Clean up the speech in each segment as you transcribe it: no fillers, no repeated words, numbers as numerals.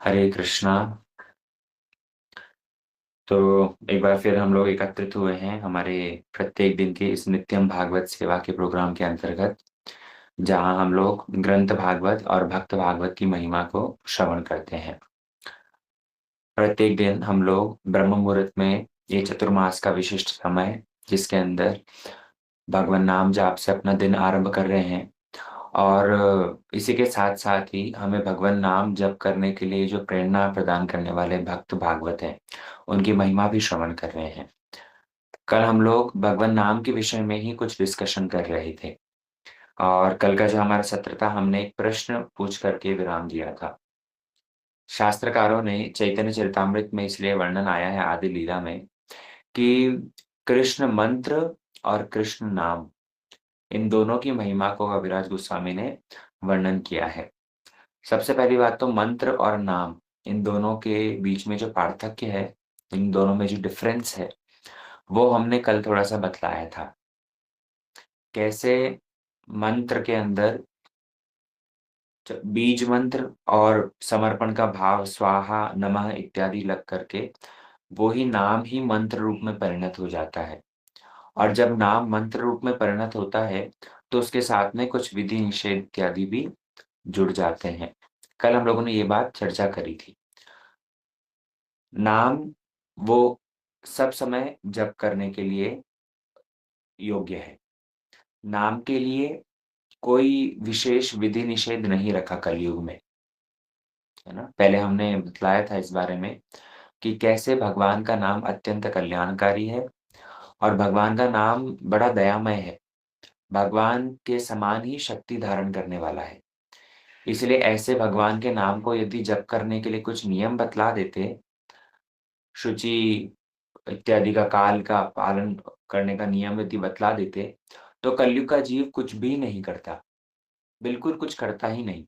हरे कृष्णा। तो एक बार फिर हम लोग एकत्रित हुए हैं हमारे प्रत्येक दिन के इस नित्यम भागवत सेवा के प्रोग्राम के अंतर्गत, जहां हम लोग ग्रंथ भागवत और भक्त भागवत की महिमा को श्रवण करते हैं। प्रत्येक दिन हम लोग ब्रह्म मुहूर्त में ये चतुर्मास का विशिष्ट समय, जिसके अंदर भगवान नाम जाप से अपना दिन आरंभ कर रहे हैं। और इसी के साथ साथ ही हमें भगवान नाम जप करने के लिए जो प्रेरणा प्रदान करने वाले भक्त भागवत हैं, उनकी महिमा भी श्रवण कर रहे हैं। कल हम लोग भगवान नाम के विषय में ही कुछ डिस्कशन कर रहे थे, और कल का जो हमारा सत्र था, हमने एक प्रश्न पूछ करके विराम दिया था। शास्त्रकारों ने चैतन्य चरितामृत में इसलिए वर्णन आया है आदि लीला में कि कृष्ण मंत्र और कृष्ण नाम, इन दोनों की महिमा को कविराज गोस्वामी ने वर्णन किया है। सबसे पहली बात तो मंत्र और नाम, इन दोनों के बीच में जो पार्थक्य है, इन दोनों में जो डिफरेंस है, वो हमने कल थोड़ा सा बतलाया था। कैसे मंत्र के अंदर बीज मंत्र और समर्पण का भाव स्वाहा नमः इत्यादि लग करके वो ही नाम ही मंत्र रूप में परिणत हो जाता है। और जब नाम मंत्र रूप में परिणत होता है, तो उसके साथ में कुछ विधि निषेध इत्यादि भी जुड़ जाते हैं। कल हम लोगों ने ये बात चर्चा करी थी। नाम वो सब समय जप करने के लिए योग्य है। नाम के लिए कोई विशेष विधि निषेध नहीं रखा कलयुग में, है ना। पहले हमने बतलाया था इस बारे में कि कैसे भगवान का नाम अत्यंत कल्याणकारी है और भगवान का नाम बड़ा दयामय है। भगवान के समान ही शक्ति धारण करने वाला है। इसलिए ऐसे भगवान के नाम को यदि जप करने के लिए कुछ नियम बतला देते, शुचि इत्यादि का काल का पालन करने का नियम यदि बतला देते, तो कलयुग का जीव कुछ भी नहीं करता, बिल्कुल कुछ करता ही नहीं।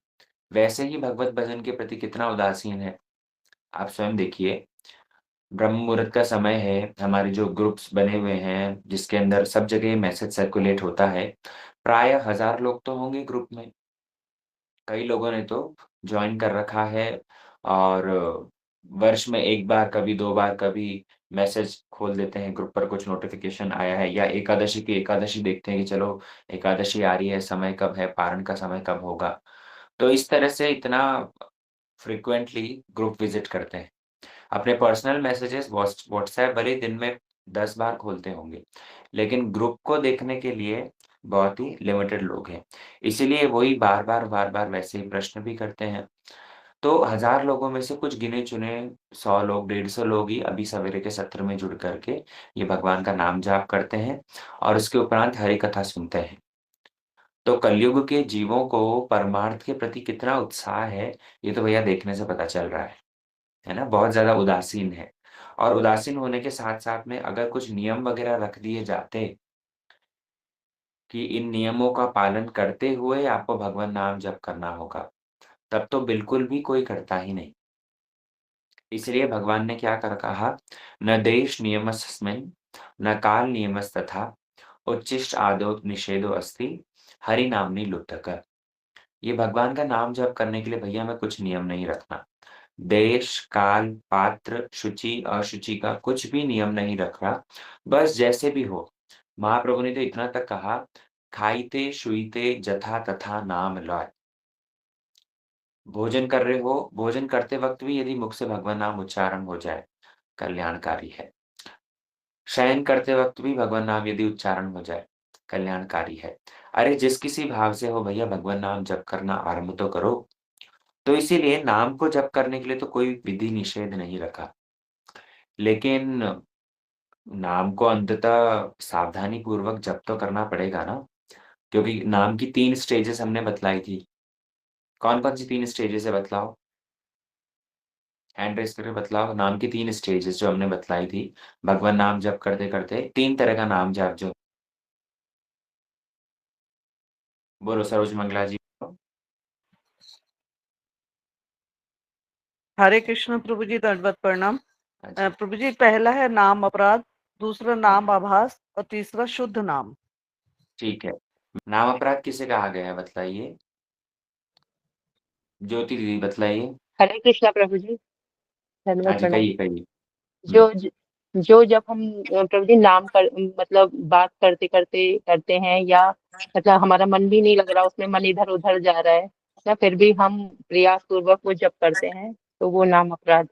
वैसे ही भगवत भजन के प्रति कितना उदासीन है, आप स्वयं देखिए। ब्रह्म मुहूर्त का समय है, हमारे जो ग्रुप्स बने हुए हैं जिसके अंदर सब जगह मैसेज सर्कुलेट होता है, प्राय 1000 लोग तो होंगे ग्रुप में। कई लोगों ने तो ज्वाइन कर रखा है, और वर्ष में एक बार कभी 2 बार कभी मैसेज खोल देते हैं ग्रुप पर, कुछ नोटिफिकेशन आया है, या एकादशी की एकादशी देखते हैं कि चलो एकादशी आ रही है, समय कब है, पारण का समय कब होगा। तो इस तरह से इतना फ्रीक्वेंटली ग्रुप विजिट करते हैं। अपने पर्सनल मैसेजेस व्हाट्सएप भले ही दिन में 10 बार खोलते होंगे, लेकिन ग्रुप को देखने के लिए बहुत ही लिमिटेड लोग हैं। इसीलिए वही बार-बार वैसे ही प्रश्न भी करते हैं। तो 1000 लोगों में से कुछ गिने-चुने 100 लोग, 150 लोग ही अभी सवेरे के सत्र में जुड़ करके ये भगवान का नाम जाप करते हैं और उसके उपरांत हरि कथा सुनते हैं। तो कलयुग के जीवों को परमार्थ के प्रति कितना उत्साह है, ये तो भैया देखने से पता चल रहा है ना? बहुत ज़्यादा उदासीन है। और उदासीन होने के साथ-साथ में अगर कुछ नियम वगैरह रख दिए जाते कि इन नियमों का पालन करते हुए आपको भगवान नाम जप करना होगा, तब तो बिल्कुल भी कोई करता ही नहीं। इसलिए भगवान ने क्या कर कहा, "न देश नियमस्मिन्, न काल नियमस्तथा, उच्छिष्ट आदौ निषेधो अस्ति, हरि नाम्नि लुब्धकः।" ये भगवान का नाम जप करने के लिए भैया हमें कुछ नियम नहीं रखना। देश, काल, पात्र, शुचि, अशुचि का कुछ भी नियम नहीं रखा। बस जैसे भी हो। महाप्रभु ने तो इतना तक कहा, "खाइते, शुइते जथा तथा नाम लय।" भोजन कर रहे हो, भोजन करते वक़्त भी यदि मुख से भगवान नाम उच्चारण हो जाए, कल्याणकारी है। शयन करते वक़्त भी भगवान नाम यदि उच्चारण हो जाए, कल्याणकारी है। अरे जिस किसी भाव से हो भैया भगवान नाम जप करना आरंभ तो करो। तो इसीलिए नाम को जप करने के लिए तो कोई विधि निषेध नहीं रखा। लेकिन नाम को अंततः सावधानी पूर्वक जप तो करना पड़ेगा ना, क्योंकि नाम की 3 स्टेजेस हमने बतलाई थी। कौन-कौन सी 3 स्टेजेस है बतलाओ? हैंड रेज़ करके बतलाओ, नाम की 3 स्टेजेस जो हमने बतलाई थी। भगवान नाम जप करते-करते 3 तरह का नाम जाप जो, बोलो सरोज मंगला जी। हरे कृष्ण प्रभु जी, दंडवत प्रणाम। हाँ जी। प्रभु जी, पहला है नाम अपराध, दूसरा हुँ, नाम आभास और तीसरा शुद्ध नाम। ठीक है। नाम अपराध किसे कहा गया है बतलाइए? ज्योति दीदी बतलाइए। हरे कृष्णा प्रभु जी, हाँ धन्यवाद जी, प्रणाम। कहिए, कहिए। हुँ, जो ज जो जब हम प्रभु जी नाम कर मतलब बात करते-करते करते हैं या मतलब हमारा मन भी नहीं लग रहा, उसमें मन इधर-उधर जा रहा है, या फिर भी हम प्रयास पूर्वक वो जप करते हैं, तो वो नाम अपराध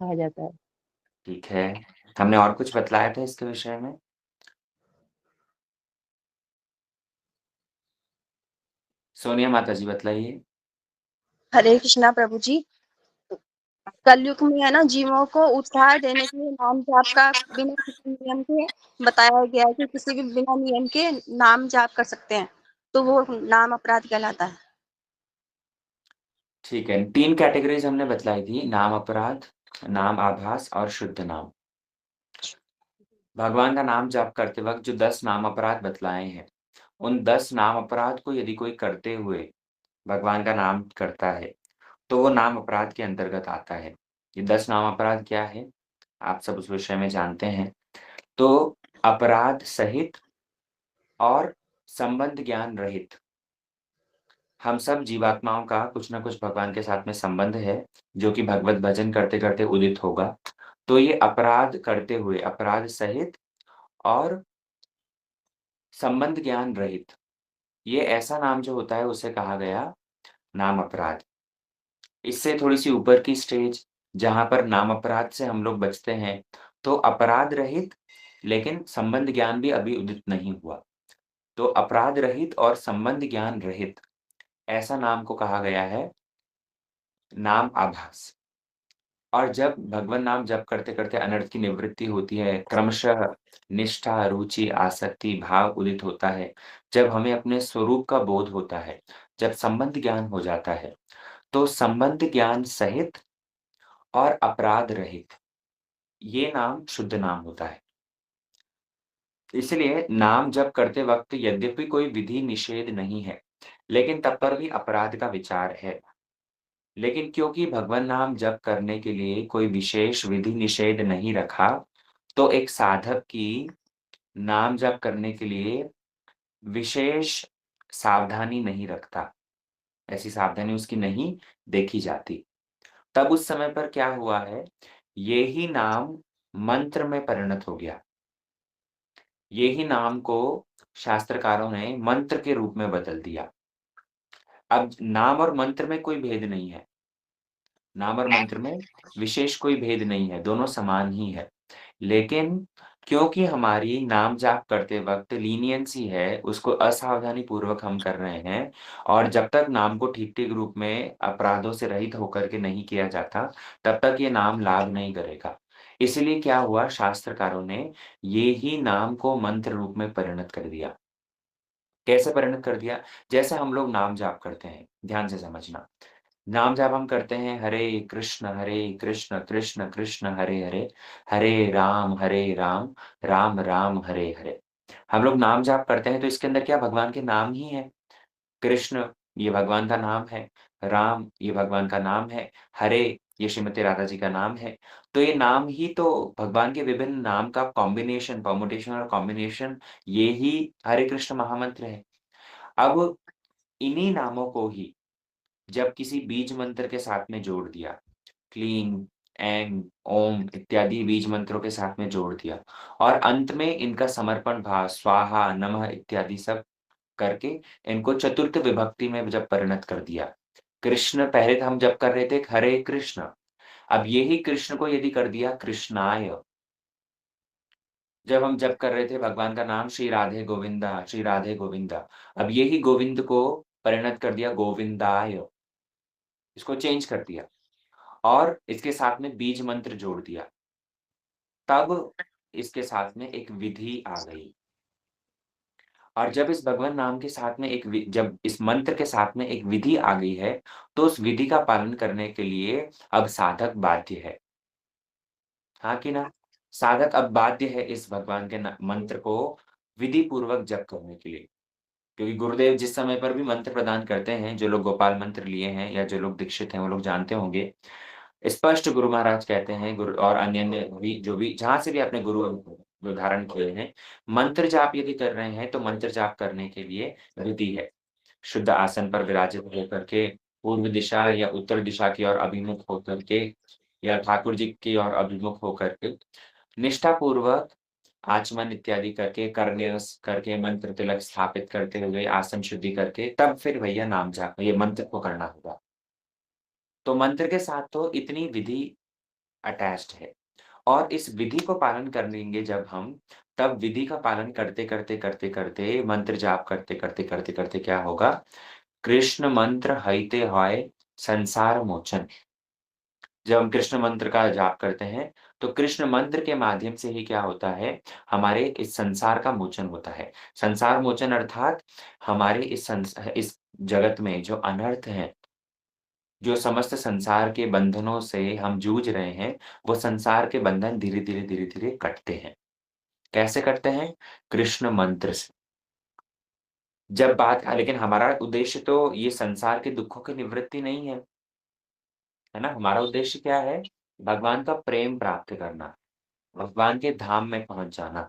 कहा जाता है। ठीक है। हमने और कुछ बतलाया था इसके विषय में? सोनिया माता जी बतलाइए। हरे कृष्णा प्रभु जी। कलयुग में है ना, जीवों को उत्साह देने के लिए नाम जाप का बिना किसी नियम के बताया गया है कि किसी भी बिना नियम के नाम जाप कर सकते हैं, तो वो नाम अपराध कहलाता है। ठीक है, 3 कैटेगरीज़ हमने बतलाई थी, नाम अपराध, नाम आभास और शुद्ध नाम। भगवान का नाम जाप करते वक़्त जो 10 नाम अपराध बतलाए हैं, उन 10 नाम अपराध को यदि कोई करते हुए भगवान का नाम करता है, तो वो नाम अपराध के अंतर्गत आता है। ये 10 नाम अपराध क्या है? आप सब उस विषय में जानते हैं। तो अपराध सहित और संबंध ज्ञान रहित, हम सब जीवात्माओं का कुछ न कुछ भगवान के साथ में संबंध है, जो कि भगवत भजन करते-करते उदित होगा। तो ये अपराध करते हुए, अपराध सहित और संबंध ज्ञान रहित, ये ऐसा नाम जो होता है उसे कहा गया नाम अपराध। इससे थोड़ी-सी ऊपर की स्टेज, जहाँ पर नाम अपराध से हम लोग बचते हैं, तो अपराध रहित लेकिन संबंध ज्ञान भी अभी उदित नहीं हुआ। तो अपराध रहित और संबंध ज्ञान रहित, ऐसा नाम को कहा गया है नाम आभास। और जब भगवन नाम जप करते-करते अनर्थ की निवृत्ति होती है, क्रमशः निष्ठा, रुचि, आसक्ति, भाव उदित होता है, जब हमें अपने स्वरूप का बोध होता है, जब संबंध ज्ञान हो जाता है, तो संबंध ज्ञान सहित और अपराध रहित, ये नाम शुद्ध नाम होता है। इसलिए नाम जप करते वक़्त यद्यपि कोई विधि निषेध नहीं है, लेकिन तब पर भी अपराध का विचार है। लेकिन क्योंकि भगवन नाम जप करने के लिए कोई विशेष विधि निषेध नहीं रखा, तो एक साधक की नाम जप करने के लिए विशेष सावधानी नहीं रखता। ऐसी सावधानी उसकी नहीं देखी जाती। तब उस समय पर क्या हुआ है, ये ही नाम मंत्र में परिणत हो गया। ये ही नाम को शास्त्रकारों ने मंत्र के रूप में बदल दिया। अब नाम और मंत्र में कोई भेद नहीं है। नाम और मंत्र में विशेष कोई भेद नहीं है, दोनों समान ही है। लेकिन क्योंकि हमारी नाम जाप करते वक़्त लीनियंसी है, उसको असावधानी पूर्वक हम कर रहे हैं और जब तक नाम को ठीक-ठीक रूप में अपराधों से रहित होकर के नहीं किया जाता, तब तक ये नाम लाभ नहीं करेगा। इसीलिए क्या हुआ, शास्त्रकारों ने ये ही नाम को मंत्र रूप में परिणत कर दिया। कैसे परिणत कर दिया? जैसे हम लोग नाम जाप करते हैं, ध्यान से समझना। नाम जाप हम करते हैं हरे कृष्ण, कृष्ण कृष्ण हरे हरे, हरे राम, राम राम हरे हरे। हम लोग नाम जाप करते हैं तो इसके अंदर क्या भगवान के नाम ही हैं। कृष्ण ये भगवान का नाम है, राम ये भगवान का नाम है, हरे ये श्रीमती राधा जी का नाम है। तो ये नाम ही तो भगवान के विभिन्न नाम का कॉम्बिनेशन, परम्यूटेशन और कॉम्बिनेशन ये ही हरे कृष्ण महामंत्र है। अब इन्हीं नामों को ही जब किसी बीज मंत्र के साथ में जोड़ दिया, क्लीं, ऐं, ओम इत्यादि बीज मंत्रों के साथ में जोड़ दिया और अंत में इनका समर्पण भाव स्वाहा, नमः इत्यादि सब करके इनको चतुर्थ विभक्ति में जब परिणत कर दिया। कृष्ण पहले तो हम जब कर रहे थे हरे कृष्ण, अब यही कृष्ण को यदि कर दिया कृष्णाय। जब हम जप कर रहे थे भगवान का नाम श्री राधे गोविंदा, अब यही गोविंद को परिणत कर दिया गोविंदाय, इसको चेंज कर दिया और इसके साथ में बीज मंत्र जोड़ दिया। तब इसके साथ में एक विधि आ गई और जब इस भगवान नाम के साथ में जब इस मंत्र के साथ में एक विधि आ गई है, तो उस विधि का पालन करने के लिए अब साधक बाध्य है। हाँ कि ना? साधक अब बाध्य है इस भगवान के न मंत्र को विधि पूर्वक जप करने के लिए। क्योंकि गुरुदेव जिस समय पर भी मंत्र प्रदान करते हैं, जो लोग गोपाल मंत्र लिए हैं या जो लोग दीक्षित हैं, वो लोग जानते होंगे। स्पष्ट गुरु महाराज कहते हैं गुरु और अन्य-अन्य भी जो भी जहाँ से भी अपने गुरु जो धारण किए हैं, मंत्र जाप यदि कर रहे हैं, तो मंत्र जाप करने के लिए विधि है। शुद्ध आसन पर विराजित होकर के पूर्व दिशा या उत्तर दिशा की ओर अभिमुख होकर के या ठाकुर जी की ओर अभिमुख होकर के निष्ठापूर्वक आचमन इत्यादि करके करन्यास करके मंत्र तिलक स्थापित करते हुए आसन शुद्धि करके तब फिर भैया नाम जाप ये मंत्र को करना होगा। तो मंत्र के साथ तो इतनी विधि अटैच्ड है और इस विधि को पालन करेंगे जब हम, तब विधि का पालन करते मंत्र जाप करते क्या होगा? कृष्ण मंत्र हइते होय संसार मोचन। जब हम कृष्ण मंत्र का जाप करते हैं, तो कृष्ण मंत्र के माध्यम से ही क्या होता है, हमारे इस संसार का मोचन होता है। संसार मोचन अर्थात हमारे इस जगत में जो अनर्थ हैं, जो समस्त संसार के बंधनों से हम जूझ रहे हैं, वो संसार के बंधन धीरे-धीरे कटते हैं। कैसे कटते हैं? कृष्ण मंत्र से। लेकिन हमारा उद्देश्य तो ये संसार के दुखों की निवृत्ति नहीं है ना? हमारा उद्देश्य क्या है? भगवान का प्रेम प्राप्त करना, भगवान के धाम में पहुँच जाना,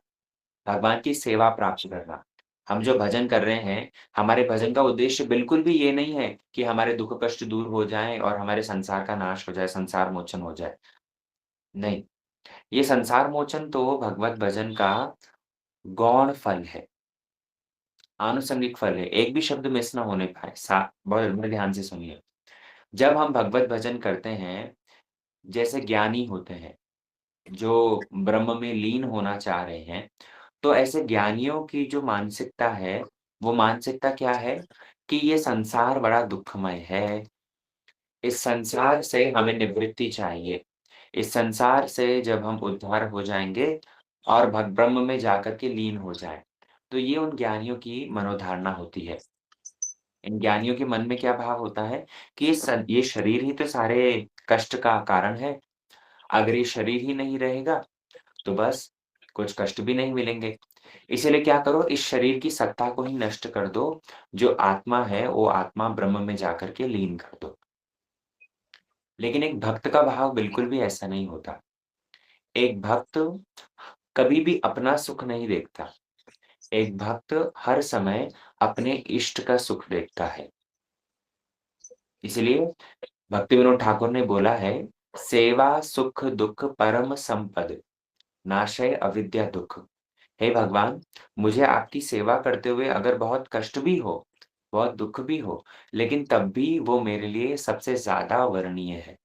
भगवान की सेवा प्राप्त करना। हम जो भजन कर रहे हैं, हमारे भजन का उद्देश्य बिल्कुल भी ये नहीं है कि हमारे दुःख कष्ट दूर हो जाएँ और हमारे संसार का नाश हो जाए, संसार मोचन हो जाए। नहीं, ये संसार मोचन तो भगवत भजन का गौण फल है, आनुषंगिक फल है। एक भी शब्द मिस ना होने पाए। बहुत बड़े ध्यान से सुनिए। जब हम भगवत भजन करते हैं, जैसे ज्ञानी होते हैं, जो ब्रह्म में लीन होना चाह रहे हैं, तो ऐसे ज्ञानियों की जो मानसिकता है, वो मानसिकता क्या है कि ये संसार बड़ा दुःखमय है। इस संसार से हमें निवृत्ति चाहिए। इस संसार से जब हम उद्धार हो जाएँगे और भग ब्रह्म में जाकर के लीन हो जाएँ। तो ये उन ज्ञानियों की मनोधारणा होती है। इन ज्ञानियों के मन में क्या भाव होता है कि ये शरीर ही तो सारे कष्ट का कारण है। अगर ये शरीर ही नहीं रहेगा, तो बस कुछ कष्ट भी नहीं मिलेंगे। इसीलिए क्या करो, इस शरीर की सत्ता को ही नष्ट कर दो। जो आत्मा है, वो आत्मा ब्रह्म में जाकर के लीन कर दो। लेकिन एक भक्त का भाव बिल्कुल भी ऐसा नहीं होता। एक भक्त कभी भी अपना सुख नहीं देखता। एक भक्त हर समय अपने इष्ट का सुख देखता है। इसलिए भक्ति विनोद ठाकुर ने बोला है, सेवा सुख दुःख परम संपद, नाशय अविद्या दुःख। हे भगवान, मुझे आपकी सेवा करते हुए अगर बहुत कष्ट भी हो, बहुत दुःख भी हो, लेकिन तब भी वो मेरे लिए सबसे ज़्यादा वरणीय है।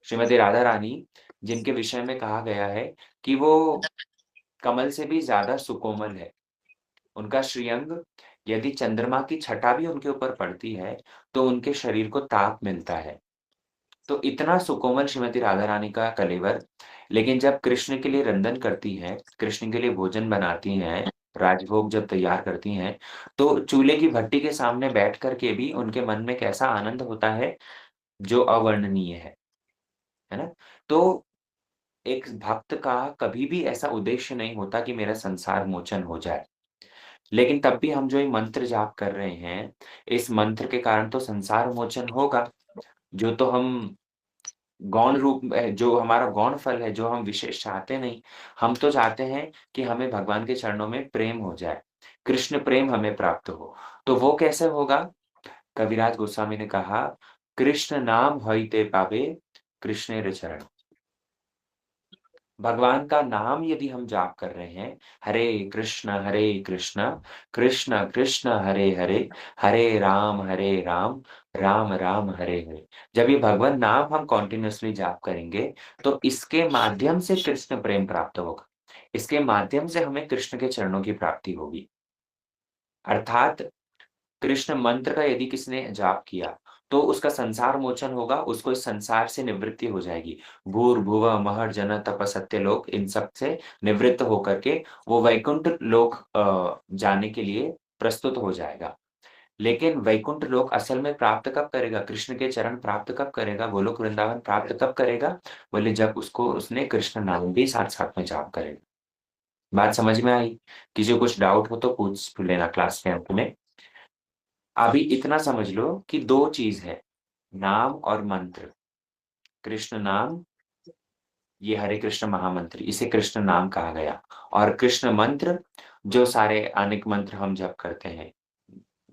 श्रीमती राधा रानी, जिनके विषय में कहा गया है कि वो कमल से भी ज़्यादा सुकोमल है। उनका श्रीअंग यदि चंद्रमा की छटा भी उनके ऊपर पड़ती है, तो उनके शरीर को ताप मिलता है। तो इतना सुकोमल श्रीमती राधा रानी का कलेवर, लेकिन जब कृष्ण के लिए रंदन करती हैं, कृष्ण के लिए भोजन बनाती हैं, राजभोग जब तैयार करती हैं, तो चूल्हे की भट्टी के सामने बैठ कर के भी उनके मन में कैसा आनंद होता है, जो अवर्णनीय है ना? तो एक भक्त का कभी भी ऐसा उद्देश्य नहीं होता कि मेरा संसार मोचन हो जाए। लेकिन तब भी हम जो ये मंत्र जाप कर रहे हैं, इस मंत्र के कारण तो संसार मोचन होगा। जो तो हम गौण रूप में जो हमारा गौण फल है, जो हम विशेष चाहते नहीं। हम तो चाहते हैं कि हमें भगवान के चरणों में प्रेम हो जाए, कृष्ण प्रेम हमें प्राप्त हो। तो वो कैसे होगा? कविराज गोस्वामी ने कहा, कृष्ण नाम हइते पावे कृष्णेर चरण। भगवान का नाम यदि हम जाप कर रहे हैं, हरे कृष्ण, कृष्ण कृष्ण हरे हरे, हरे राम, राम राम हरे हरे। जब ये भगवान नाम हम कंटीन्यूअसली जाप करेंगे, तो इसके माध्यम से कृष्ण प्रेम प्राप्त होगा। इसके माध्यम से हमें कृष्ण के चरणों की प्राप्ति होगी। अर्थात कृष्ण मंत्र का यदि किसी ने जाप किया, तो उसका संसार मोचन होगा, उसको इस संसार से निवृत्ति हो जाएगी। भूर्भुवः महर् जन तप सत्यलोक, इन सब से निवृत्त होकर के वो वैकुंठ लोक जाने के लिए प्रस्तुत हो जाएगा। लेकिन वैकुंठ लोक असल में प्राप्त कब करेगा? कृष्ण के चरण प्राप्त कब करेगा? गोलोक वृंदावन प्राप्त कब करेगा? बोले जब उसने कृष्ण नाम भी साथ-साथ में जाप करेगा। बात समझ में आई? किसी को कुछ डाउट हो तो पूछ लेना क्लास के अंत में। अभी इतना समझ लो कि 2 चीज़ है, नाम और मंत्र। कृष्ण नाम, ये हरे कृष्ण महामंत्र, इसे कृष्ण नाम कहा गया। और कृष्ण मंत्र, जो सारे अनेक मंत्र हम जप करते हैं,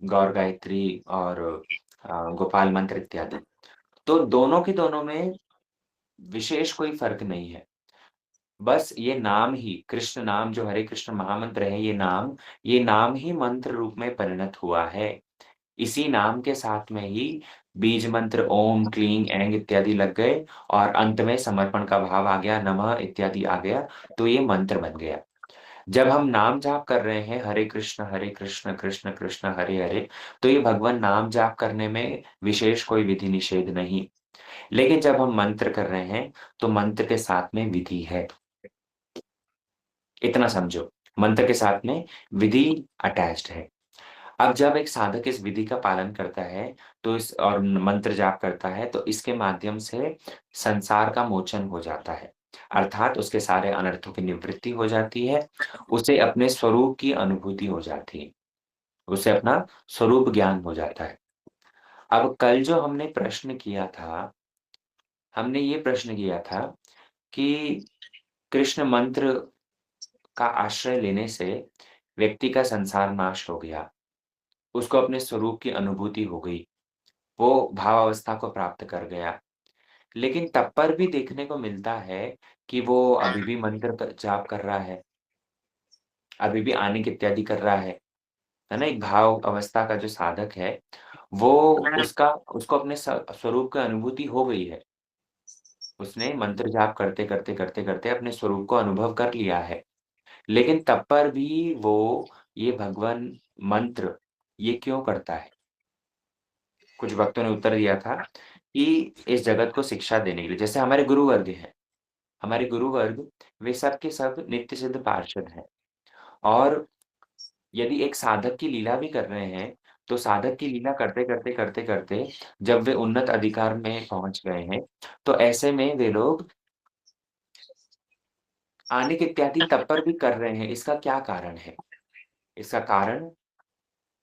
गौर गायत्री और गोपाल मंत्र इत्यादि। तो दोनों के दोनों में विशेष कोई फ़र्क नहीं है। बस ये नाम ही कृष्ण नाम जो हरे कृष्ण महामंत्र है, ये नाम ही मंत्र रूप में परिणत हुआ है। इसी नाम के साथ में ही बीज मंत्र ओम, क्लीं, ऐं इत्यादि लग गए और अंत में समर्पण का भाव आ गया, नमः इत्यादि आ गया, तो ये मंत्र बन गया। जब हम नाम जाप कर रहे हैं हरे कृष्ण, कृष्ण कृष्ण हरे हरे, तो ये भगवान नाम जाप करने में विशेष कोई विधि निषेध नहीं। लेकिन जब हम मंत्र कर रहे हैं, तो मंत्र के साथ में विधि है। इतना समझो, मंत्र के साथ में विधि अटैच्ड है। अब जब एक साधक इस विधि का पालन करता है, तो इस और मंत्र जाप करता है, तो इसके माध्यम से संसार का मोचन हो जाता है। अर्थात उसके सारे अनर्थों की निवृत्ति हो जाती है, उसे अपने स्वरूप की अनुभूति हो जाती है, उसे अपना स्वरूप ज्ञान हो जाता है। अब कल जो हमने प्रश्न किया था, हमने ये प्रश्न किया था कि कृष्ण मंत्र का आश्रय लेने से व्यक्ति का संसार नाश हो गया, उसको अपने स्वरूप की अनुभूति हो गई, वो भावावस्था को प्राप्त कर गया। लेकिन तब पर भी देखने को मिलता है कि वो अभी भी मंत्र जाप कर रहा है, अभी भी आनिक इत्यादि कर रहा है ना? एक भाव अवस्था का जो साधक है, वो उसका उसको अपने स्वरूप की अनुभूति हो गई है। उसने मंत्र जाप करते अपने स्वरूप को अनुभव कर लिया है। लेकिन तब पर भी वो ये भगवान मंत्र ये क्यों करता है? कुछ भक्तों ने उत्तर दिया था कि इस जगत को शिक्षा देने के लिए। जैसे हमारे गुरुवर्ग हैं, हमारे गुरुवर्ग वे सब के सब नित्य सिद्ध पार्षद हैं और यदि एक साधक की लीला भी कर रहे हैं, तो साधक की लीला करते जब वे उन्नत अधिकार में पहुँच गए हैं, तो ऐसे में वे लोग आनिक इत्यादि तब पर भी कर रहे हैं। इसका क्या कारण है? इसका कारण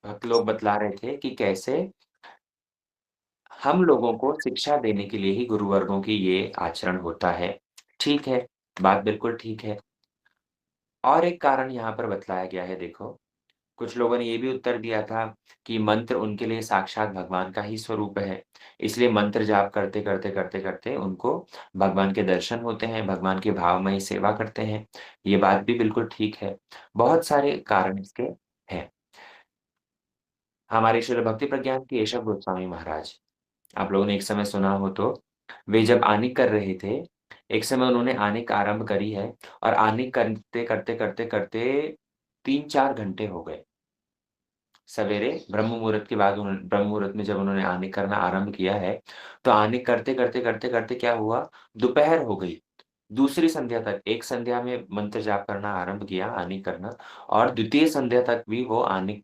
भक्त लोग बतला रहे थे कि कैसे हम लोगों को शिक्षा देने के लिए ही गुरुवर्गों की ये आचरण होता है। ठीक है, बात बिल्कुल ठीक है। और एक कारण यहाँ पर बतलाया गया है देखो, कुछ लोगों ने ये भी उत्तर दिया था कि मंत्र उनके लिए साक्षात भगवान का ही स्वरूप है। इसलिए मंत्र जाप करते उनको भगवान के दर्शन होते हैं, भगवान की भावमयी सेवा करते हैं। ये बात भी बिल्कुल ठीक है। बहुत सारे कारण इसके हैं। हमारे श्रील भक्ति प्रज्ञान के केशव गोस्वामी महाराज, आप लोगों ने एक समय सुना हो तो, वे जब आनिक कर रहे थे, एक समय उन्होंने आनिक आरंभ करी है और आनिक करते 3-4 घंटे हो गए। सवेरे ब्रह्म मुहूर्त के बाद ब्रह्म मुहूर्त में जब उन्होंने आनिक करना आरंभ किया है, तो आनिक करते क्या हुआ, दोपहर हो गई। दूसरी संध्या तक, एक संध्या में मंत्र जाप करना आरंभ किया, आनिक करना और द्वितीय संध्या तक भी वो आनिक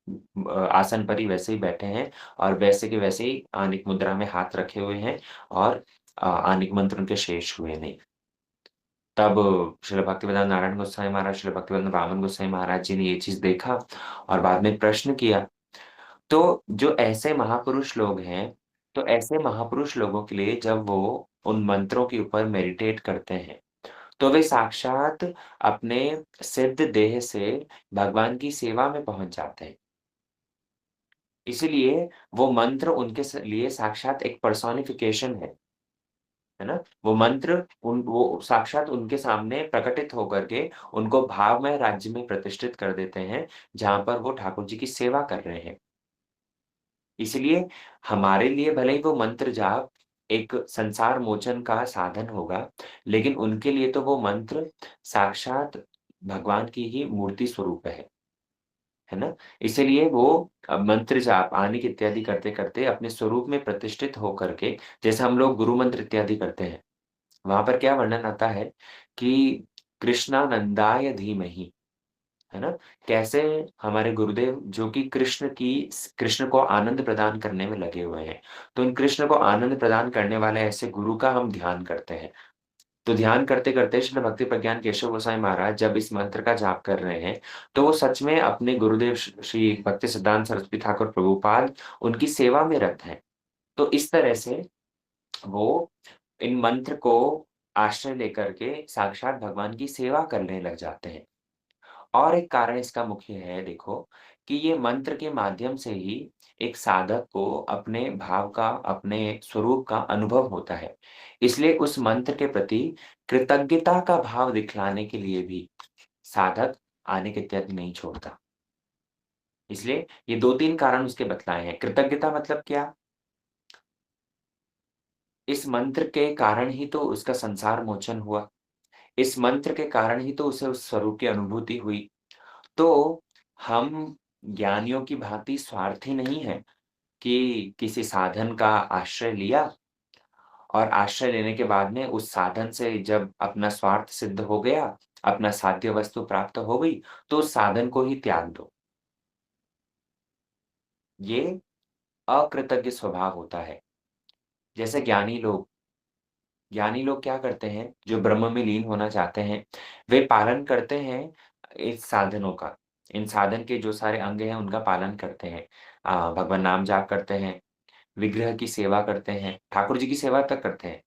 आसन पर ही वैसे ही बैठे हैं और वैसे के वैसे ही आनिक मुद्रा में हाथ रखे हुए हैं और आनिक मंत्र उनके शेष हुए नहीं। तब श्रील भक्तिवेदांत नारायण गोसाई महाराज, श्रील भक्तिवेदांत वामन गोसाई महाराज जी ने ये चीज़ देखा और बाद में प्रश्न किया। तो जो ऐसे महापुरुष लोग हैं, तो ऐसे महापुरुष लोगों के लिए जब वो उन मंत्रों के ऊपर मेडिटेट करते हैं, तो वे साक्षात अपने सिद्ध देह से भगवान की सेवा में पहुँच जाते हैं। इसीलिए वो मंत्र उनके लिए साक्षात एक पर्सोनिफिकेशन है ना? वो मंत्र वो साक्षात उनके सामने प्रकटित होकर के उनको भावमय राज्य में प्रतिष्ठित कर देते हैं, जहाँ पर वो ठाकुर जी की सेवा कर रहे हैं। इसलिए हमारे लिए भले ही वो मंत्र जाप एक संसार मोचन का साधन होगा, लेकिन उनके लिए तो वो मंत्र साक्षात भगवान की ही मूर्ति स्वरूप है ना? इसीलिए वो मंत्र जाप, आनिक इत्यादि करते अपने स्वरूप में प्रतिष्ठित होकर के, जैसे हम लोग गुरु मंत्र इत्यादि करते हैं, वहाँ पर क्या वर्णन आता है कि कृष्णानंदाय धीमहि, है ना? कैसे हमारे गुरुदेव जो कि कृष्ण को आनंद प्रदान करने में लगे हुए हैं। तो उन कृष्ण को आनंद प्रदान करने वाले ऐसे गुरु का हम ध्यान करते हैं। तो ध्यान करते श्रील भक्ति प्रज्ञान केशव गोसाई महाराज जब इस मंत्र का जाप कर रहे हैं, तो वो सच में अपने गुरुदेव श्री भक्ति सिद्धांत सरस्वती ठाकुर प्रभुपाद उनकी सेवा में रत हैं। तो इस तरह से वो इन मंत्र को आश्रय लेकर के साक्षात भगवान की सेवा करने लग जाते हैं। और एक कारण इसका मुख्य है देखो कि ये मंत्र के माध्यम से ही एक साधक को अपने भाव का, अपने स्वरूप का अनुभव होता है। इसलिए उस मंत्र के प्रति कृतज्ञता का भाव दिखलाने के लिए भी साधक आनेक इत्यादि नहीं छोड़ता। इसलिए ये 2-3 कारण उसके बतलाए हैं। कृतज्ञता मतलब क्या? इस मंत्र के कारण ही तो उसका संसार मोचन हुआ। इस मंत्र के कारण ही तो उसे उस स्वरूप की अनुभूति हुई। तो हम ज्ञानियों की भांति स्वार्थी नहीं हैं कि किसी साधन का आश्रय लिया और आश्रय लेने के बाद में उस साधन से जब अपना स्वार्थ सिद्ध हो गया, अपना साध्य वस्तु प्राप्त हो गई, तो उस साधन को ही त्याग दो। ये अकृतज्ञ स्वभाव होता है। जैसे ज्ञानी लोग क्या करते हैं, जो ब्रह्म में लीन होना चाहते हैं, वे पालन करते हैं इस साधनों का। इन साधन के जो सारे अंग हैं, उनका पालन करते हैं। भगवान नाम जाप करते हैं, विग्रह की सेवा करते हैं, ठाकुर जी की सेवा तक करते हैं।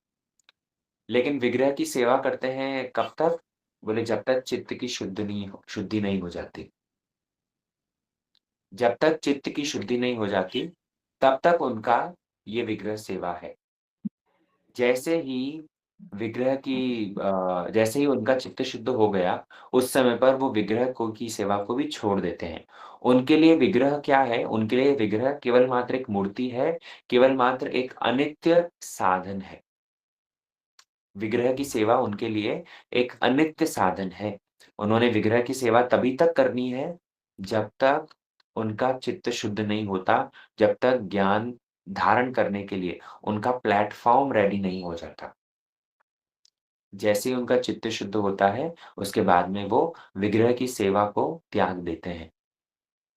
लेकिन विग्रह की सेवा करते हैं कब तक? बोले जब तक चित्त की शुद्धि नहीं हो जाती। जब तक चित्त की शुद्धि नहीं हो जाती, तब तक उनका ये विग्रह सेवा है। जैसे ही जैसे ही उनका चित्त शुद्ध हो गया, उस समय पर वो विग्रह को की सेवा को भी छोड़ देते हैं। उनके लिए विग्रह क्या है? उनके लिए विग्रह केवल मात्र एक मूर्ति है, केवल मात्र एक अनित्य साधन है। विग्रह की सेवा उनके लिए एक अनित्य साधन है। उन्होंने विग्रह की सेवा तभी तक करनी है, जब तक उनका चित्त शुद्ध नहीं होता, जब तक ज्ञान धारण करने के लिए उनका प्लेटफ़ॉर्म रेडी नहीं हो जाता। जैसे ही उनका चित्त शुद्ध होता है, उसके बाद में वो विग्रह की सेवा को त्याग देते हैं।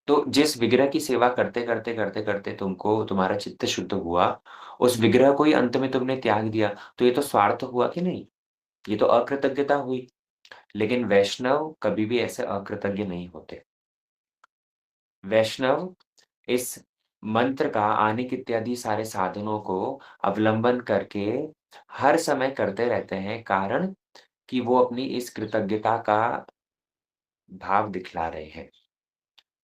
तो जिस विग्रह की सेवा करते-करते तुमको तुम्हारा चित्त शुद्ध हुआ, उस विग्रह को ही अंत में तुमने त्याग दिया, तो ये तो स्वार्थ हुआ कि नहीं? ये तो अकृतज्ञता हुई। लेकिन वैष्णव कभी भी ऐसे अकृतज्ञ नहीं होते। वैष्णव इस मंत्र का आनेक इत्यादि सारे साधनों को अवलंबन करके हर समय करते रहते हैं, कारण कि वो अपनी इस कृतज्ञता का भाव दिखला रहे हैं।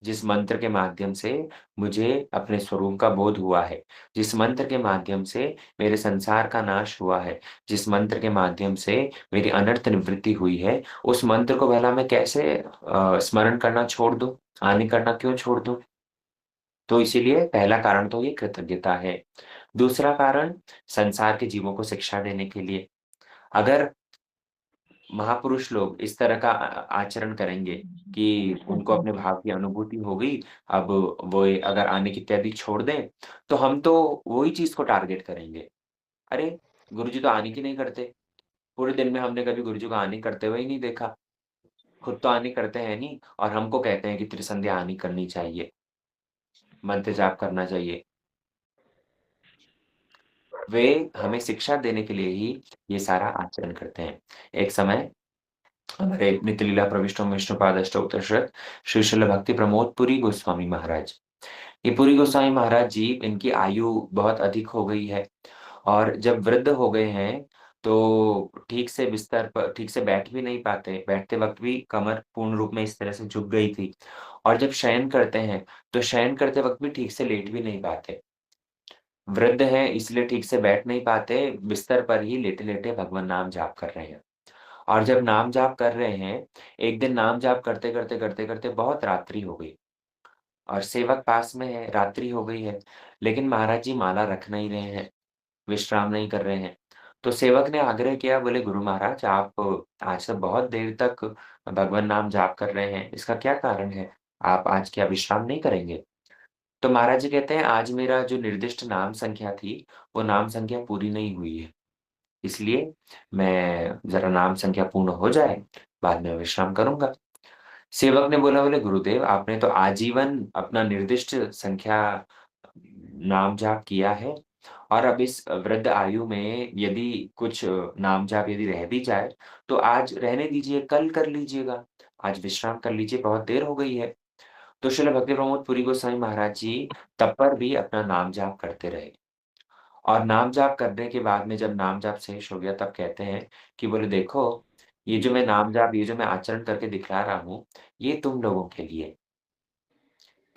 जिस मंत्र के माध्यम से मुझे अपने स्वरूप का बोध हुआ है, जिस मंत्र के माध्यम से मेरे संसार का नाश हुआ है, जिस मंत्र के माध्यम से मेरी अनर्थ निवृत्ति हुई है, उस मंत्र को भला मैं कैसे स्मरण करना छोड़ दूँ? आने करना क्यों छोड़ दूँ? तो इसीलिए पहला कारण तो ये कृतज्ञता है। दूसरा कारण संसार के जीवों को शिक्षा देने के लिए। अगर महापुरुष लोग इस तरह का आचरण करेंगे कि उनको अपने भाव की अनुभूति हो गई, अब वो ये अगर आनेक इत्यादि छोड़ दें, तो हम तो वही चीज़ को टारगेट करेंगे। अरे! गुरुजी तो आनेक ही नहीं करते। पूरे दिन में हमने कभी गुरुजी को आनेक करते हुए ही नहीं देखा। खुद तो आनेक करते हैं नहीं और हमको कहते हैं कि त्रिसंध्या आनेक करनी चाहिए, मंत्र जाप करना चाहिए। वे हमें शिक्षा देने के लिए ही ये सारा आचरण करते हैं। एक समय हमारे नित्य लीला प्रविष्टम विष्णुपाद अष्टोत्तरशत श्री शिल भक्ति प्रमोद पुरी गोस्वामी महाराज। ये पुरी गोस्वामी महाराज जी, इनकी आयु बहुत अधिक हो गई है और जब वृद्ध हो गए हैं, तो ठीक से बिस्तर पर ठीक से बैठ भी नहीं पाते। बैठते वक़्त भी कमर पूर्ण रूप में इस तरह से झुक गई थी और जब शयन करते हैं, तो शयन करते वक़्त भी ठीक से लेट भी नहीं पाते। वृद्ध हैं इसलिए ठीक से बैठ नहीं पाते, बिस्तर पर ही लेटे-लेटे भगवान नाम जाप कर रहे हैं। और जब नाम जाप कर रहे हैं, एक दिन नाम जाप करते-करते बहुत रात्रि हो गई और सेवक पास में है, रात्रि हो गई है, लेकिन महाराज जी माला रख नहीं रहे हैं, विश्राम नहीं कर रहे हैं। तो सेवक ने आग्रह किया, बोले गुरु महाराज आप आज तो बहुत देर तक भगवान नाम जाप कर रहे हैं, इसका क्या कारण है? आप आज क्या विश्राम नहीं करेंगे? तो महाराज जी कहते हैं आज मेरा जो निर्दिष्ट नाम संख्या थी, वो नाम संख्या पूरी नहीं हुई है। इसलिए मैं ज़रा नाम संख्या पूर्ण हो जाए, बाद में विश्राम करूँगा। सेवक ने बोला, बोले गुरुदेव आपने तो आजीवन अपना निर्दिष्ट संख्या नाम जाप किया है और अब इस वृद्ध आयु में यदि कुछ नाम जाप यदि रह भी जाए, तो आज रहने दीजिए, कल कर लीजिएगा। आज विश्राम कर लीजिए, बहुत देर हो गई है। तो श्रील भक्ति प्रमोद पुरी गोस्वामी महाराज जी तब पर भी अपना नाम जाप करते रहे। और नाम जाप करने के बाद में जब नाम जाप शेष हो गया तब कहते हैं कि बोले देखो, ये जो मैं नाम जाप ये जो मैं आचरण करके दिखला रहा हूँ, ये तुम लोगों के लिए।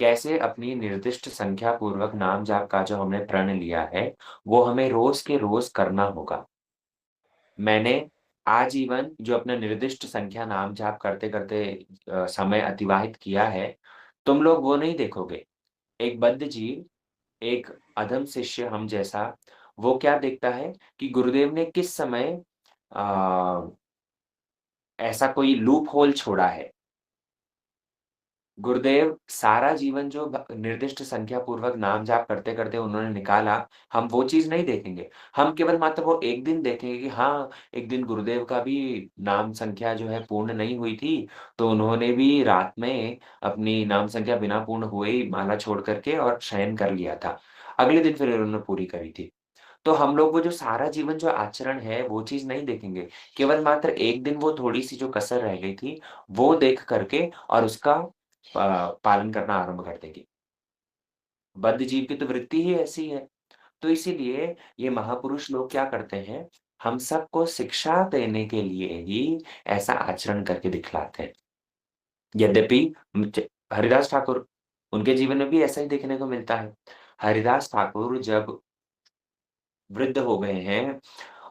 कैसे अपनी निर्दिष्ट संख्या पूर्वक नाम जाप का जो हमने प्रण लिया है, वो हमें रोज़ के रोज़ करना होगा। मैंने आजीवन जो अपना निर्दिष्ट संख्या नाम जाप करते-करते समय अतिवाहित किया है, तुम लोग वो नहीं देखोगे। एक बद्ध जीव, एक अधम शिष्य हम जैसा, वो क्या देखता है कि गुरुदेव ने किस समय अ, ऐसा कोई लूप होल छोड़ा है। गुरुदेव सारा जीवन जो निर्दिष्ट संख्या पूर्वक नाम जाप करते-करते उन्होंने निकाला, हम वो चीज़ नहीं देखेंगे। हम केवल मात्र वो एक दिन देखेंगे कि हाँ, एक दिन गुरुदेव का भी नाम संख्या जो है पूर्ण नहीं हुई थी, तो उन्होंने भी रात में अपनी नाम संख्या बिना पूर्ण हुए ही माला छोड़ कर के और शयन कर लिया था। अगले दिन फिर उन्होंने पूरी करी थी। तो हम लोग वो जो सारा जीवन जो आचरण है, वो चीज़ नहीं देखेंगे। केवल मात्र एक दिन वो थोड़ी-सी जो कसर रह गई थी, वो देख कर के और उसका पालन करना आरंभ कर देंगे। बद्ध जीव की तो वृत्ति ही ऐसी है। तो इसीलिए ये महापुरुष लोग क्या करते हैं, हम सबको शिक्षा देने के लिए ही ऐसा आचरण करके दिखलाते हैं। यद्यपि हरिदास ठाकुर, उनके जीवन में भी ऐसा ही देखने को मिलता है। हरिदास ठाकुर जब वृद्ध हो गए हैं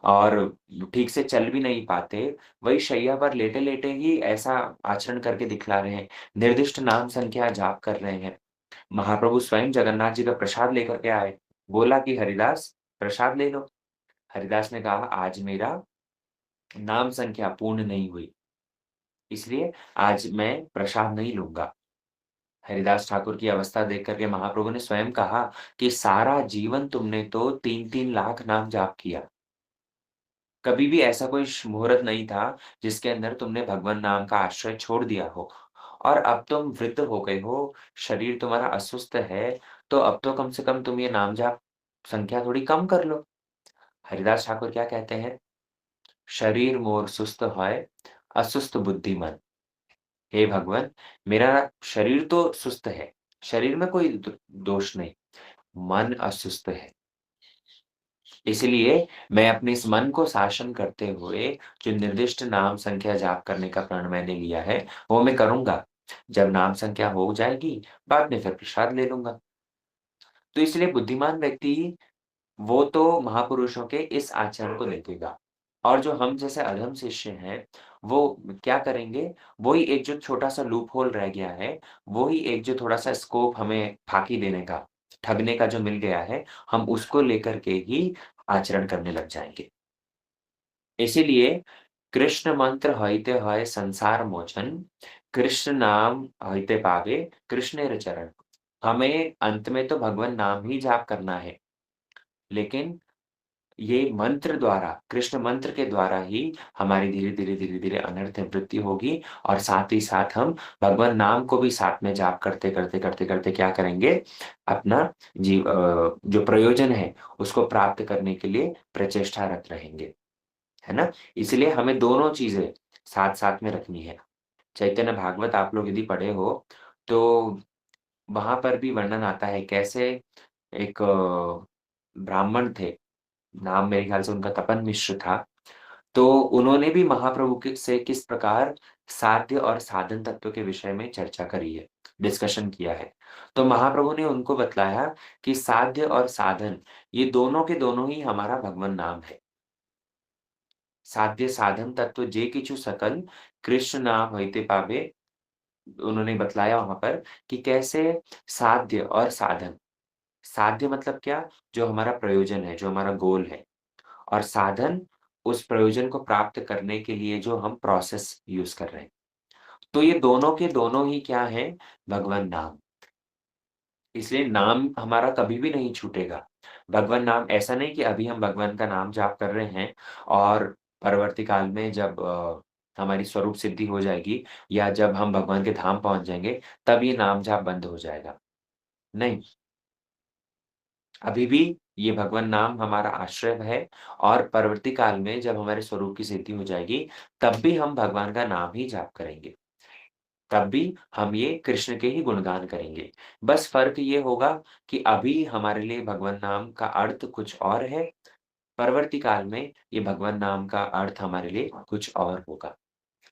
और ठीक से चल भी नहीं पाते, वही शैया पर लेटे-लेटे ही ऐसा आचरण करके दिखला रहे हैं। निर्दिष्ट नाम संख्या जाप कर रहे हैं। महाप्रभु स्वयं जगन्नाथ जी का प्रसाद लेकर के आए। बोला कि हरिदास प्रसाद ले लो। हरिदास ने कहा आज मेरा नाम संख्या पूर्ण नहीं हुई, इसलिए आज मैं प्रसाद नहीं लूँगा। हरिदास ठाकुर की अवस्था देख कर के महाप्रभु ने स्वयं कहा कि सारा जीवन तुमने तो 3-3 लाख नाम जाप किया। कभी भी ऐसा कोई मुहूर्त नहीं था जिसके अंदर तुमने भगवान नाम का आश्रय छोड़ दिया हो। और अब तुम वृद्ध हो गए हो, शरीर तुम्हारा अस्वस्थ है, तो अब तो कम से कम तुम ये नाम जाप संख्या थोड़ी कम कर लो। हरिदास ठाकुर क्या कहते हैं? शरीर मोर सुस्त है, असुस्त बुद्धि मन। हे भगवन, मेरा शरीर तो सुस्त है, शरीर में कोई दोष नहीं, मन असुस्त है। इसलिए मैं अपने इस मन को शासन करते हुए जो निर्दिष्ट नाम संख्या जाप करने का प्रण मैंने लिया है, वो मैं करूँगा। जब नाम संख्या हो जाएगी, बाद में फिर प्रसाद ले लूँगा। तो इसलिए बुद्धिमान व्यक्ति वो तो महापुरुषों के इस आचरण को देखेगा और जो हम जैसे अधम शिष्य हैं, वो क्या करेंगे, वही एक जो छोटा-सा लूप होल रह गया है, वो ही एक जो थोड़ा-सा स्कोप हमें फाँकी देने का, ठगने का जो मिल गया है, हम उसको लेकर के ही आचरण करने लग जाएँगे। इसीलिए कृष्ण मंत्र हइते हय संसार मोचन, कृष्ण नाम हइते पावे कृष्णेर चरण। हमें अंत में तो भगवान नाम ही जाप करना है, लेकिन ये मंत्र द्वारा, कृष्ण मंत्र के द्वारा ही हमारी धीरे-धीरे, धीरे-धीरे अनर्थ निवृत्ति होगी और साथ ही साथ हम भगवान नाम को भी साथ में जाप करते-करते क्या करेंगे, अपना जो प्रयोजन है, उसको प्राप्त करने के लिए प्रचेष्टारत रहेंगे। है ना? इसलिए हमें दोनों चीज़ें साथ-साथ में रखनी है। चैतन्य भागवत आप लोग यदि पढ़े हो, तो वहाँ पर भी वर्णन आता है कैसे एक ब्राह्मण थे, नाम मेरे ख्याल से उनका तपन मिश्र था। तो उन्होंने भी महाप्रभु के से किस प्रकार साध्य और साधन तत्व के विषय में चर्चा करी है, डिस्कशन किया है। तो महाप्रभु ने उनको बतलाया कि साध्य और साधन, ये दोनों के दोनों ही हमारा भगवान नाम है। साध्य साधन तत्व जे किछु सकल कृष्ण नाम होइते पावे। उन्होंने बतलाया वहाँ पर कि कैसे साध्य और साधन, साध्य मतलब क्या? जो हमारा प्रयोजन है, जो हमारा गोल है और साधन उस प्रयोजन को प्राप्त करने के लिए जो हम प्रोसेस यूज़ कर रहे हैं। तो ये दोनों के दोनों ही क्या हैं? भगवान नाम। इसलिए नाम हमारा कभी भी नहीं छूटेगा। भगवान नाम ऐसा नहीं कि अभी हम भगवान का नाम जाप कर रहे हैं और परवर्ती काल में जब हमारी स्वरूप सिद्धि हो जाएगी या जब हम भगवान के धाम पहुँच जाएँगे, तब ये नाम जाप बंद हो जाएगा। नहीं, अभी भी ये भगवान नाम हमारा आश्रय है और परवर्ती काल में जब हमारे स्वरूप की सिद्धि हो जाएगी, तब भी हम भगवान का नाम ही जाप करेंगे। तब भी हम ये कृष्ण के ही गुणगान करेंगे। बस फ़र्क ये होगा कि अभी हमारे लिए भगवान नाम का अर्थ कुछ और है, परवर्ती काल में ये भगवान नाम का अर्थ हमारे लिए कुछ और होगा।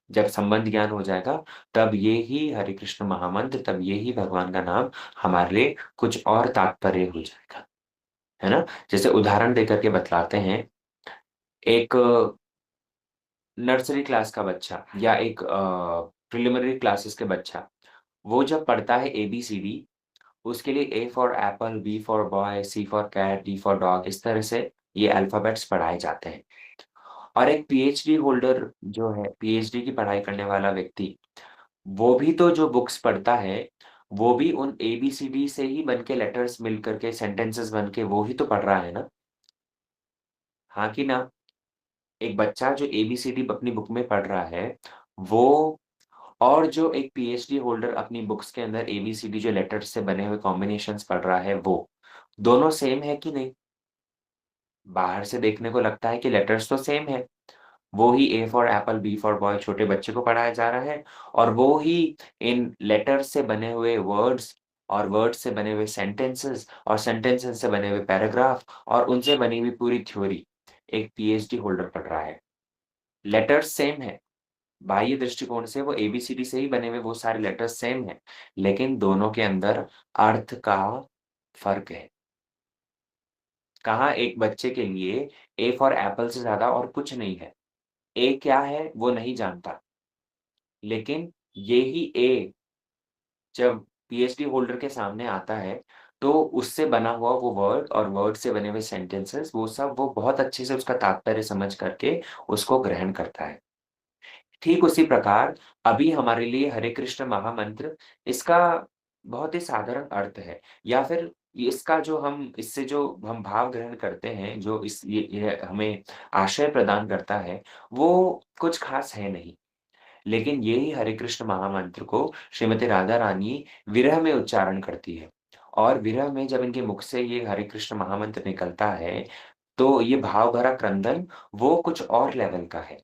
जब संबंध ज्ञान हो जाएगा, तब ये ही हरे कृष्ण महामंत्र, तब ये ही भगवान का नाम हमारे लिए कुछ और तात्पर्य हो जाएगा, है ना? जैसे उदाहरण देकर के बतलाते हैं, एक नर्सरी क्लास का बच्चा या एक प्रिलिमिनरी क्लासेस के बच्चा, वो जब पढ़ता है एबीसीडी, उसके लिए A for apple, B for boy, C for cat, D for dog, इस तरह से ये अल्फाबेट्स पढ़ाए जाते हैं। और एक पीएचडी होल्डर जो है, पीएचडी की पढ़ाई करने वाला व्यक्ति, वो भी तो जो बुक्स पढ़ता है, वो भी उन एबीसीडी से ही बन के लेटर्स मिल करके सेंटेंसेस बन के वो ही तो पढ़ रहा है ना? हाँ कि ना? एक बच्चा जो एबीसीडी अपनी बुक में पढ़ रहा है, वो और जो एक पीएचडी होल्डर अपनी बुक्स के अंदर एबीसीडी जो लेटर्स से बने हुए कॉम्बिनेशंस पढ़ रहा है, वो दोनों सेम है कि नहीं? बाहर से देखने को लगता है कि लेटर्स तो सेम है। वो ही A for apple, B for boy छोटे बच्चे को पढ़ाया जा रहा है, और वो ही इन लेटर्स से बने हुए वर्ड्स और वर्ड्स से बने हुए सेंटेंसेस और सेंटेंसेस से बने हुए पैराग्राफ और उनसे बनी हुई पूरी थ्योरी एक पीएचडी होल्डर पढ़ रहा है। लेटर्स सेम है, बाह्य दृष्टिकोण से वो एबीसीडी से ही बने हुए वो सारे लेटर्स सेम हैं, लेकिन दोनों के अंदर अर्थ का फ़र्क है। कहाँ एक बच्चे के लिए ए फॉर एप्पल से ज़्यादा और कुछ नहीं है। ए क्या है वो नहीं जानता, लेकिन ये ही ए जब पीएचडी होल्डर के सामने आता है, तो उससे बना हुआ वो वर्ड और वर्ड से बने हुए सेंटेंसेस वो सब वो बहुत अच्छे से उसका तात्पर्य समझ करके उसको ग्रहण करता है। ठीक उसी प्रकार अभी हमारे लिए हरे कृष्ण महामंत्र, इसका बहुत ही साधारण अर्थ है, या फिर इसका जो हम इससे जो हम भाव ग्रहण करते हैं, जो इस ये हमें आशय प्रदान करता है, वो कुछ ख़ास है नहीं। लेकिन यही हरे कृष्ण महामंत्र को श्रीमती राधा रानी विरह में उच्चारण करती है, और विरह में जब इनके मुख से ये हरे कृष्ण महामंत्र निकलता है, तो ये भाव भरा क्रंदन वो कुछ और लेवल का है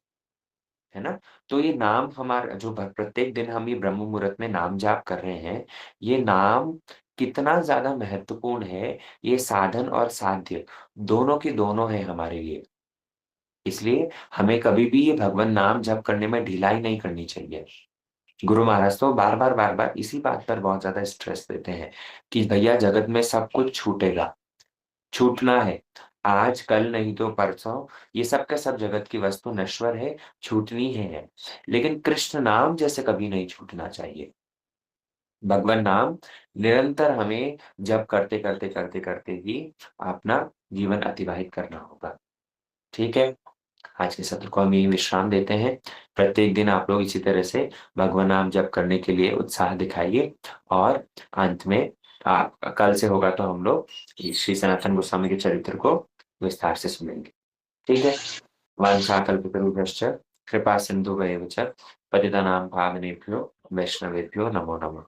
ना? तो ये नाम हमारा जो प्रत्येक दिन हम ये ब्रह्म मुहूर्त में नाम जाप कर रहे हैं, ये नाम कितना ज़्यादा महत्वपूर्ण है, ये साधन और साध्य दोनों के दोनों हैं हमारे लिए। इसलिए हमें कभी भी ये भगवान नाम जप करने में ढिलाई नहीं करनी चाहिए। गुरु महाराज तो बार-बार, बार-बार इसी बात पर बहुत ज़्यादा स्ट्रेस देते हैं कि भैया जगत में सब कुछ छूटेगा। छूटना है। आज, कल नहीं तो परसों, ये सब का सब जगत की वस्तु नश्वर है, छूटनी ही है। लेकिन कृष्ण नाम जैसे कभी नहीं छूटना चाहिए। भगवान नाम निरंतर हमें जप करते, करते, करते, करते ही अपना जीवन अतिवाहित करना होगा। ठीक है? आज के सत्र को हम यहीं विश्राम देते हैं। प्रत्येक दिन आप लोग इसी तरह से भगवान नाम जप करने के लिए उत्साह दिखाइए, और अंत में आप कल से होगा तो हम लोग श्री सनातन गोस्वामी के चरित्र को विस्तार से सुनेंगे। ठीक है? वाञ्छाकल्पतरुभ्यश्च कृपा सिन्धुभ्येव च पतितानां पावनेभ्यो वैष्णवेभ्यो नमो नमः।